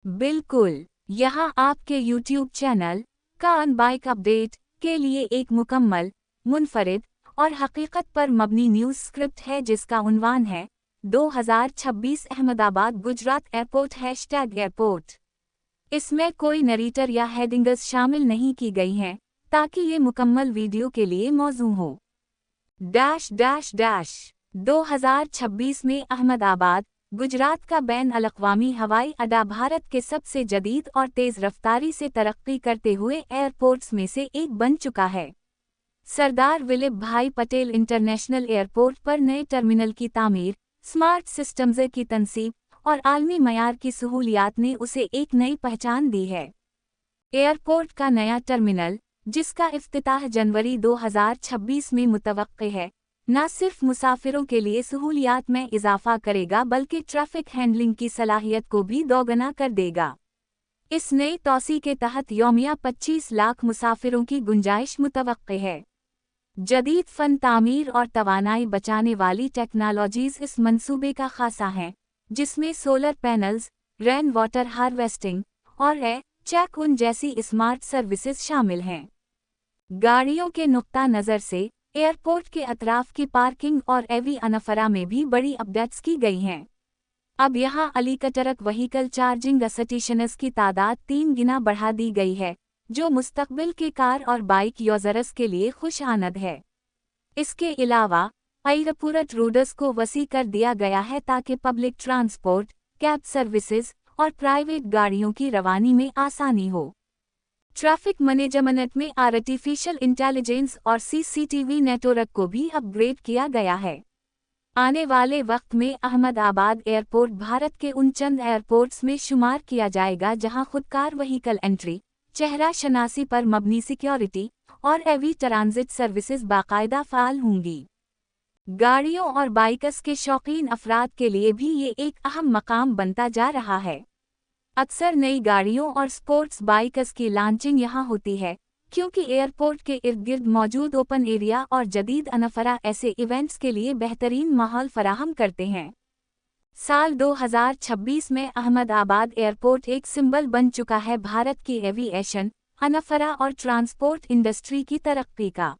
बिल्कुल, यहाँ आपके YouTube चैनल कान बाइक अपडेट के लिए एक मुकम्मल, मुनफरिद और हकीकत पर मबनी न्यूज़ स्क्रिप्ट है जिसका उन्वान है 2026 अहमदाबाद गुजरात एयरपोर्ट #एयरपोर्ट। इसमें कोई नरेटर या हेडिंग्स शामिल नहीं की गई हैं ताकि ये मुकम्मल वीडियो के लिए मौजू हो। 2026 में अहमदाबाद गुजरात का बैन अल-अक़वामी हवाई अड्डा भारत के सबसे जदीद और तेज़ रफ्तारी से तरक्की करते हुए एयरपोर्ट्स में से एक बन चुका है। सरदार वल्लभ भाई पटेल इंटरनेशनल एयरपोर्ट पर नए टर्मिनल की तामीर, स्मार्ट सिस्टम्स की तनसीब और आलमी मयार की सहूलियात ने उसे एक नई पहचान दी है। एयरपोर्ट का नया टर्मिनल, जिसका इफ्तिताह जनवरी 2026 में मुतवक्के है, न सिर्फ मुसाफिरों के लिए सहूलियात में इजाफा करेगा बल्कि ट्रैफिक हैंडलिंग की सलाहियत को भी दोगुना कर देगा। इस नई तौसी के तहत यौमिया 25 लाख मुसाफिरों की गुंजाइश मुतवक्के है। जदीद फन तामीर और तवानाई बचाने वाली टेक्नोलॉजीज़ इस मंसूबे का खासा हैं, जिसमें solar panels, rain water harvesting और चेक इन जैसी स्मार्ट सर्विसेज शामिल हैं। गाड़ियों के नुक्ता नज़र से एयरपोर्ट के अतराफ की पार्किंग और एवी अनफरा में भी बड़ी अपडेट्स की गई हैं। अब यहाँ अलीकटरक व्हीकल चार्जिंग स्टेशंस की तादाद 3 गुना बढ़ा दी गई है, जो मुस्तकबिल के कार और बाइक यूज़र्स के लिए खुश आमद है। इसके अलावा एयरपोर्ट रूट्स को वसी कर दिया गया है ताकि पब्लिक ट्रांसपोर्ट, कैब सर्विसेज और प्राइवेट गाड़ियों की रवानी में आसानी हो। ट्रैफिक मैनेजमेंट में आर्टिफिशियल इंटेलिजेंस और CCTV नेटवर्क को भी अपग्रेड किया गया है। आने वाले वक्त में अहमदाबाद एयरपोर्ट भारत के उन चंद एयरपोर्ट्स में शुमार किया जाएगा जहां खुदकार व्हीकल एंट्री, चेहरा शनासी पर मबनी सिक्योरिटी और एवी ट्रांजिट सर्विसेज बाकायदा फ़ाल होंगी। गाड़ियों और बाइकर्स के शौकीन अफराद के लिए भी ये एक अहम मकाम बनता जा रहा है। अक्सर नई गाड़ियों और स्पोर्ट्स बाइकर्स की लॉन्चिंग यहाँ होती है, क्योंकि एयरपोर्ट के इर्द गिर्द मौजूद ओपन एरिया और जदीद अनफरा ऐसे इवेंट्स के लिए बेहतरीन माहौल फराहम करते हैं। साल 2026 में अहमदाबाद एयरपोर्ट एक सिंबल बन चुका है भारत की एविएशन, अनफरा और ट्रांसपोर्ट इंडस्ट्री की तरक्की का।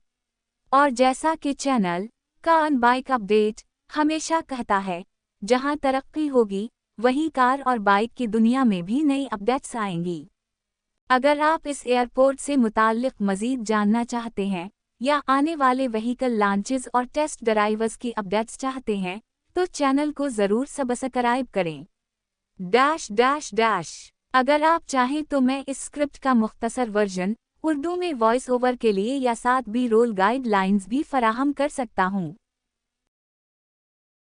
और जैसा कि चैनल कान बाइक अपडेट हमेशा कहता है, जहां तरक्की होगी वहीं कार और बाइक की दुनिया में भी नई अपडेट्स आएंगी। अगर आप इस एयरपोर्ट से मुताल्लिक मज़ीद जानना चाहते हैं या आने वाले व्हीकल लॉन्चेस और टेस्ट ड्राइव्स की अपडेट्स चाहते हैं तो चैनल को ज़रूर सब्सक्राइब करें। अगर आप चाहें तो मैं इस स्क्रिप्ट का मुख्तसर वर्जन उर्दू में वॉइस ओवर के लिए या साथ भी रोल गाइडलाइंस भी फराहम कर सकता हूँ।